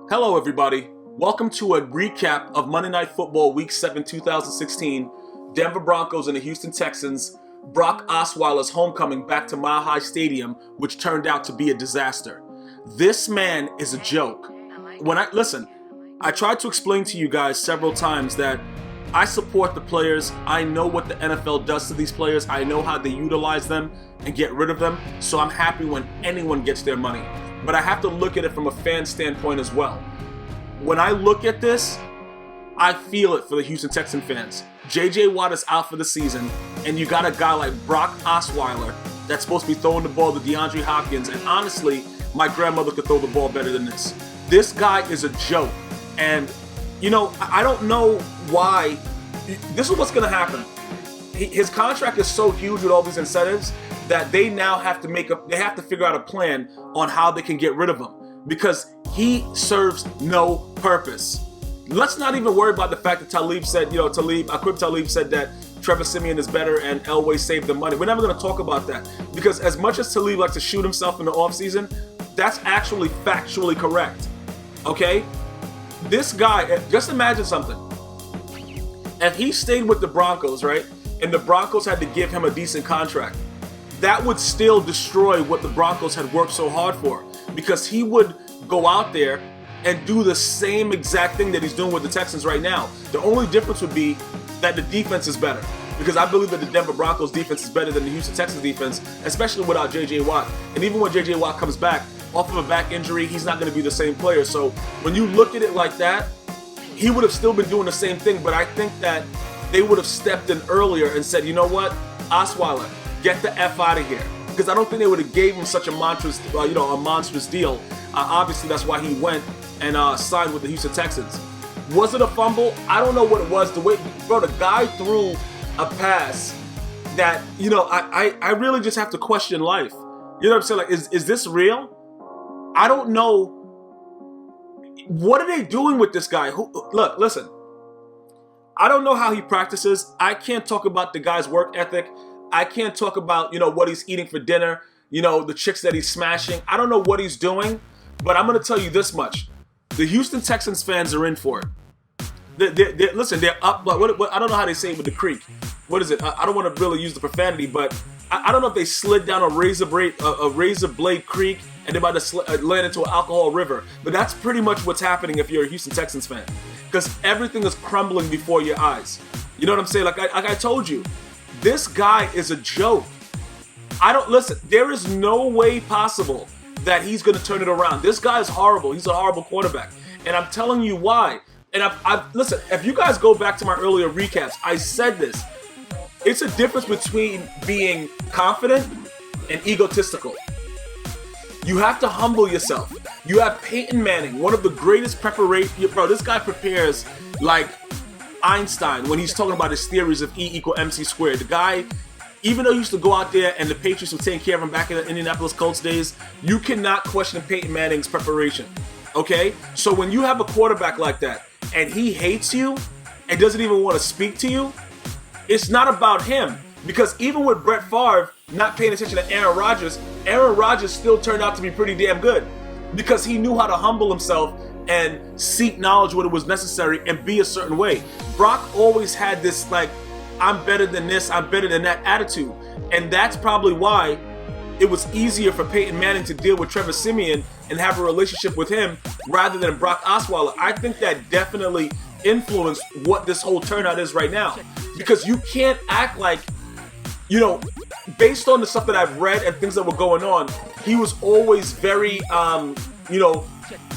Hello everybody, welcome to a recap of Monday Night Football Week 7, 2016, Denver Broncos and the Houston Texans, Brock Osweiler's homecoming back to Mile High Stadium, which turned out to be a disaster. This man is a joke. I tried to explain to you guys several times that I support the players. I know what the NFL does to these players. I know how they utilize them and get rid of them. So I'm happy when anyone gets their money. But I have to look at it from a fan standpoint as well. When I look at this, I feel it for the Houston Texans fans. J.J. Watt is out for the season, and you got a guy like Brock Osweiler that's supposed to be throwing the ball to DeAndre Hopkins, and honestly, my grandmother could throw the ball better than this. This guy is a joke, and I don't know why. This is what's going to happen. His contract is so huge with all these incentives that they now have to figure out a plan on how they can get rid of him because he serves no purpose. Let's not even worry about the fact that Talib said that Trevor Siemian is better and Elway saved the money. We're never going to talk about that because as much as Talib likes to shoot himself in the offseason, that's actually factually correct. Okay? This guy, just imagine something. If he stayed with the Broncos, right, and the Broncos had to give him a decent contract, that would still destroy what the Broncos had worked so hard for because he would go out there and do the same exact thing that he's doing with the Texans right now. The only difference would be that the defense is better because I believe that the Denver Broncos defense is better than the Houston Texans defense, especially without J.J. Watt. And even when J.J. Watt comes back off of a back injury, he's not going to be the same player. So when you look at it like that, he would have still been doing the same thing, but I think that they would have stepped in earlier and said, you know what, Osweiler, get the F out of here. Because I don't think they would have gave him such a monstrous deal. Obviously, that's why he went and signed with the Houston Texans. Was it a fumble? I don't know what it was. The guy threw a pass that, I really just have to question life. You know what I'm saying? Like, is this real? I don't know. What are they doing with this guy? Look, listen. I don't know how he practices. I can't talk about the guy's work ethic. I can't talk about, what he's eating for dinner, the chicks that he's smashing. I don't know what he's doing, but I'm going to tell you this much. The Houston Texans fans are in for it. Listen, they're up. What, I don't know how they say it with the creek. What is it? I don't want to really use the profanity, but I don't know if they slid down a razor blade creek and they're about to land into an alcohol river. But that's pretty much what's happening if you're a Houston Texans fan. Because everything is crumbling before your eyes. You know what I'm saying? Like I told you, this guy is a joke. There is no way possible that he's going to turn it around. This guy is horrible. He's a horrible quarterback. And I'm telling you why. And listen, if you guys go back to my earlier recaps, I said this. It's a difference between being confident and egotistical. You have to humble yourself. You have Peyton Manning, one of the greatest preparation. Bro, this guy prepares like Einstein when he's talking about his theories of E = MC squared. The guy, even though he used to go out there and the Patriots were taking care of him back in the Indianapolis Colts days, you cannot question Peyton Manning's preparation. Okay? So when you have a quarterback like that and he hates you and doesn't even want to speak to you, it's not about him. Because even with Brett Favre not paying attention to Aaron Rodgers still turned out to be pretty damn good. Because he knew how to humble himself and seek knowledge when it was necessary and be a certain way. Brock always had this I'm better than this, I'm better than that attitude. And that's probably why it was easier for Peyton Manning to deal with Trevor Siemian and have a relationship with him rather than Brock Osweiler. I think that definitely influenced what this whole turnout is right now. Because you can't act like, based on the stuff that I've read and things that were going on, he was always very,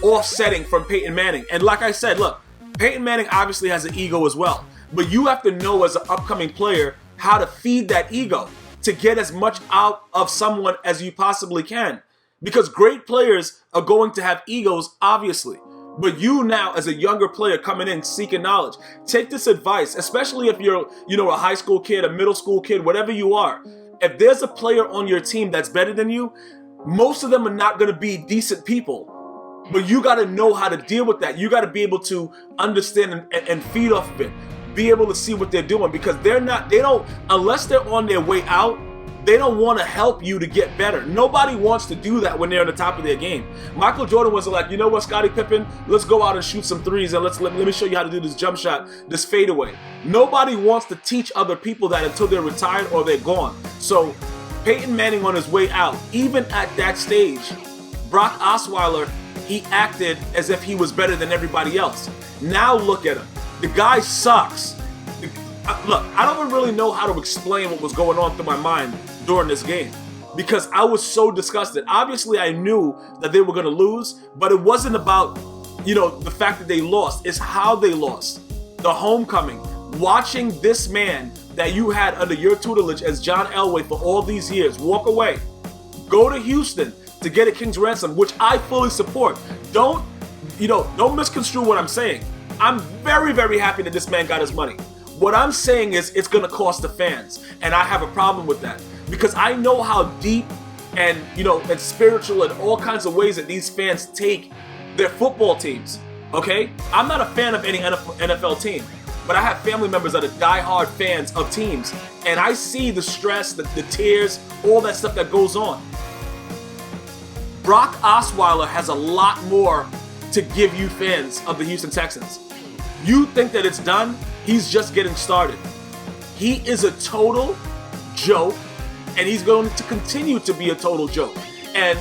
offsetting from Peyton Manning. And like I said, look, Peyton Manning obviously has an ego as well. But you have to know as an upcoming player how to feed that ego to get as much out of someone as you possibly can. Because great players are going to have egos, obviously. But you now, as a younger player coming in seeking knowledge, take this advice, especially if you're, a high school kid, a middle school kid, whatever you are. If there's a player on your team that's better than you, most of them are not going to be decent people. But you got to know how to deal with that. You got to be able to understand and feed off of it. Be able to see what they're doing because unless they're on their way out, They don't want to help you to get better. Nobody wants to do that when they're on the top of their game. Michael Jordan was like, you know what, Scottie Pippen, let's go out and shoot some threes and let me show you how to do this jump shot, this fadeaway. Nobody wants to teach other people that until they're retired or they're gone. So Peyton Manning on his way out, even at that stage, Brock Osweiler, he acted as if he was better than everybody else. Now look at him. The guy sucks. Look, I don't even really know how to explain what was going on through my mind during this game because I was so disgusted. Obviously, I knew that they were going to lose, but it wasn't about, the fact that they lost. It's how they lost. The homecoming. Watching this man that you had under your tutelage as John Elway for all these years walk away, go to Houston to get a king's ransom, which I fully support. Don't misconstrue what I'm saying. I'm very, very happy that this man got his money. What I'm saying is it's going to cost the fans, and I have a problem with that because I know how deep and and spiritual and all kinds of ways that these fans take their football teams. Okay, I'm not a fan of any NFL team, but I have family members that are diehard fans of teams, and I see the stress, the tears, all that stuff that goes on. Brock Osweiler has a lot more to give you fans of the Houston Texans. You think that it's done? He's just getting started. He is a total joke, and he's going to continue to be a total joke. And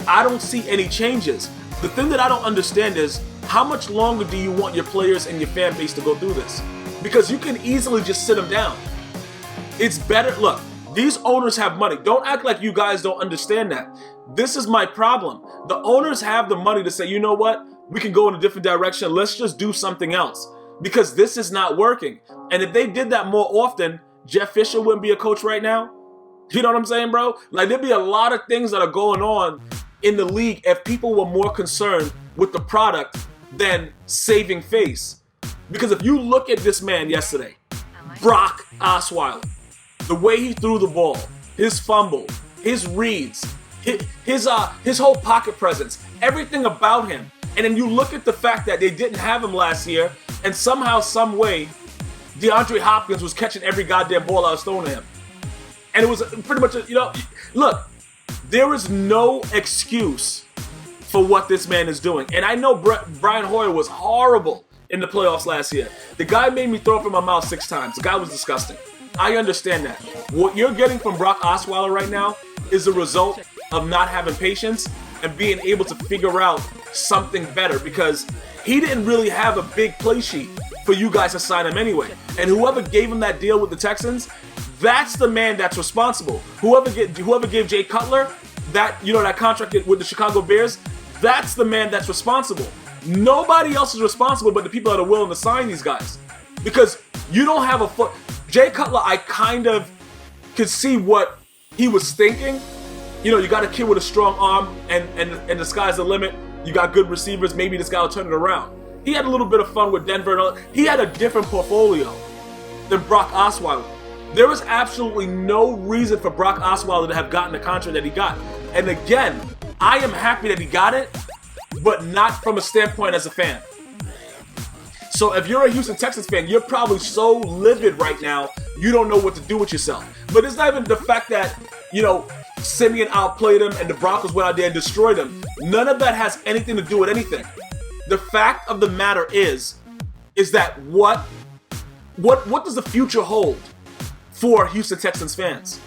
I don't see any changes. The thing that I don't understand is how much longer do you want your players and your fan base to go through this? Because you can easily just sit them down. It's better. Look, these owners have money. Don't act like you guys don't understand that. This is my problem. The owners have the money to say, you know what? We can go in a different direction. Let's just do something else. Because this is not working. And if they did that more often, Jeff Fisher wouldn't be a coach right now. You know what I'm saying, bro? Like, there'd be a lot of things that are going on in the league if people were more concerned with the product than saving face. Because if you look at this man yesterday, Brock Osweiler, the way he threw the ball, his fumble, his reads, his whole pocket presence, everything about him. And then you look at the fact that they didn't have him last year, and somehow, some way, DeAndre Hopkins was catching every goddamn ball I was throwing to him. And it was pretty much, look, there is no excuse for what this man is doing. And I know Brian Hoyer was horrible in the playoffs last year. The guy made me throw up in my mouth 6 times. The guy was disgusting. I understand that. What you're getting from Brock Osweiler right now is a result of not having patience and being able to figure out something better, because he didn't really have a big play sheet for you guys to sign him anyway. And whoever gave him that deal with the Texans, that's the man that's responsible. Whoever gave Jay Cutler that that contract with the Chicago Bears, that's the man that's responsible. Nobody else is responsible but the people that are willing to sign these guys. Because you don't have a foot. Jay Cutler, I kind of could see what he was thinking. You got a kid with a strong arm, and the sky's the limit. You got good receivers. Maybe this guy will turn it around. He had a little bit of fun with Denver. He had a different portfolio than Brock Osweiler. There was absolutely no reason for Brock Osweiler to have gotten the contract that he got. And again, I am happy that he got it, but not from a standpoint as a fan. So if you're a Houston Texans fan, you're probably so livid right now, you don't know what to do with yourself. But it's not even the fact that, Siemian outplayed him and the Broncos went out there and destroyed him. None of that has anything to do with anything. The fact of the matter is that what does the future hold for Houston Texans fans?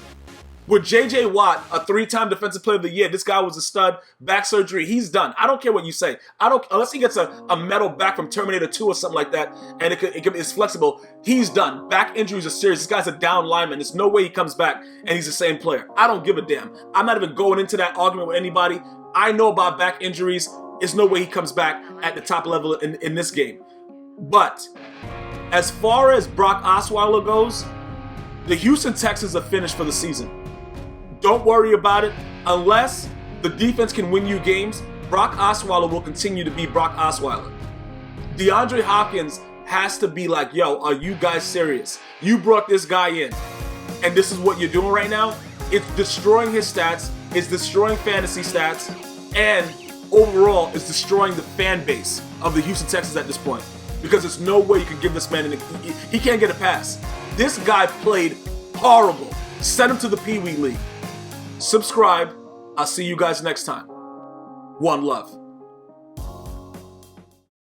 With J.J. Watt, a 3-time Defensive Player of the Year, this guy was a stud. Back surgery, he's done. I don't care what you say. Unless he gets a medal back from Terminator 2 or something like that, and it's flexible, he's done. Back injuries are serious. This guy's a down lineman. There's no way he comes back and he's the same player. I don't give a damn. I'm not even going into that argument with anybody. I know about back injuries. There's no way he comes back at the top level in this game. But as far as Brock Osweiler goes, the Houston Texans are finished for the season. Don't worry about it. Unless the defense can win you games, Brock Osweiler will continue to be Brock Osweiler. DeAndre Hopkins has to be like, yo, are you guys serious? You brought this guy in, and this is what you're doing right now? It's destroying his stats, it's destroying fantasy stats, and overall, it's destroying the fan base of the Houston Texans at this point. Because there's no way you can give this man he can't get a pass. This guy played horrible. Send him to the Pee Wee League. Subscribe. I'll see you guys next time. One love.